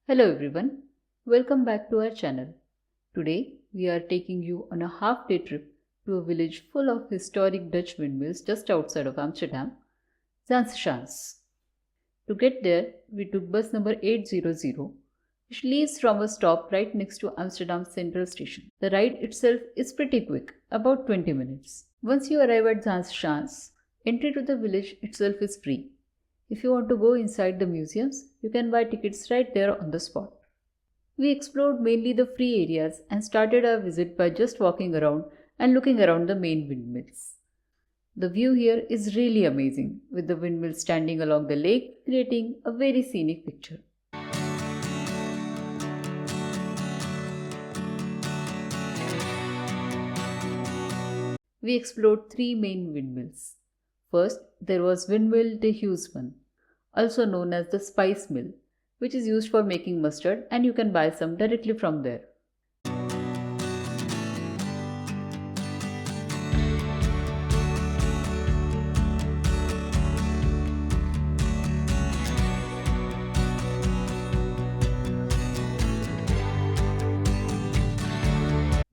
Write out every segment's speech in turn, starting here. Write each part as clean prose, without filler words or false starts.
Hello everyone, welcome back to our channel. Today we are taking you on a half-day trip to a village full of historic Dutch windmills just outside of Amsterdam, Zaanse Schans. To get there, we took bus number 800, which leaves from a stop right next to Amsterdam Central Station. The ride itself is pretty quick, about 20 minutes. Once you arrive at Zaanse Schans, entry to the village itself is free. If you want to go inside the museums, you can buy tickets right there on the spot. We explored mainly the free areas and started our visit by just walking around and looking around the main windmills. The view here is really amazing, with the windmills standing along the lake, creating a very scenic picture. We explored three main windmills. First, there was Windmill de Huisman, also known as the spice mill, which is used for making mustard, and you can buy some directly from there.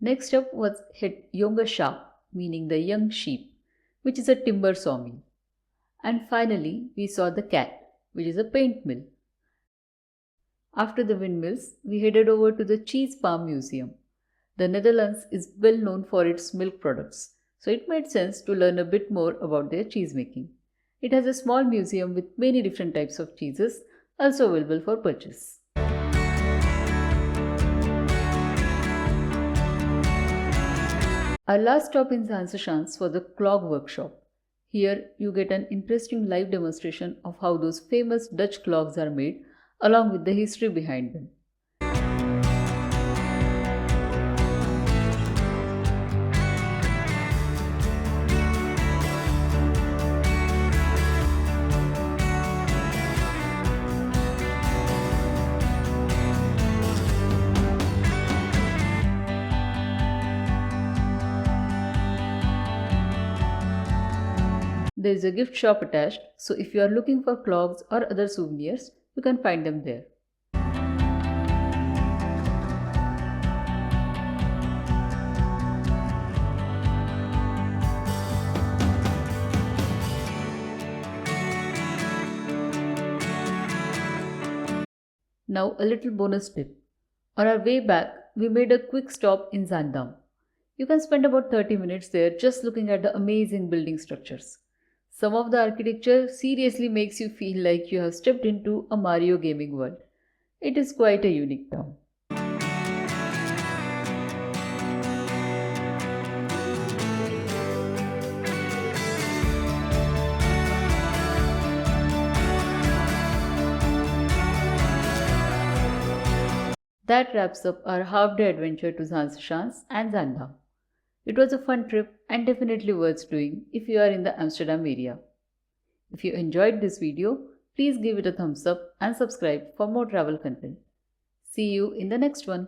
Next up was Het Jonge Schaap, meaning the young sheep, which is a timber sawmill. And finally, we saw the Cat, which is a paint mill. After the windmills, we headed over to the Cheese Farm Museum. The Netherlands is well known for its milk products, so it made sense to learn a bit more about their cheese making. It has a small museum with many different types of cheeses, also available for purchase. Our last stop in Zaanse Schans was the clog workshop. Here you get an interesting live demonstration of how those famous Dutch clogs are made, along with the history behind them. There is a gift shop attached, so if you are looking for clogs or other souvenirs, you can find them there. Now a little bonus tip. On our way back, we made a quick stop in Zaandam. You can spend about 30 minutes there just looking at the amazing building structures. Some of the architecture seriously makes you feel like you have stepped into a Mario gaming world. It is quite a unique town. That wraps up our half-day adventure to Zaanse Schans and Zaandam. It was a fun trip and definitely worth doing if you are in the Amsterdam area. If you enjoyed this video, please give it a thumbs up and subscribe for more travel content. See you in the next one.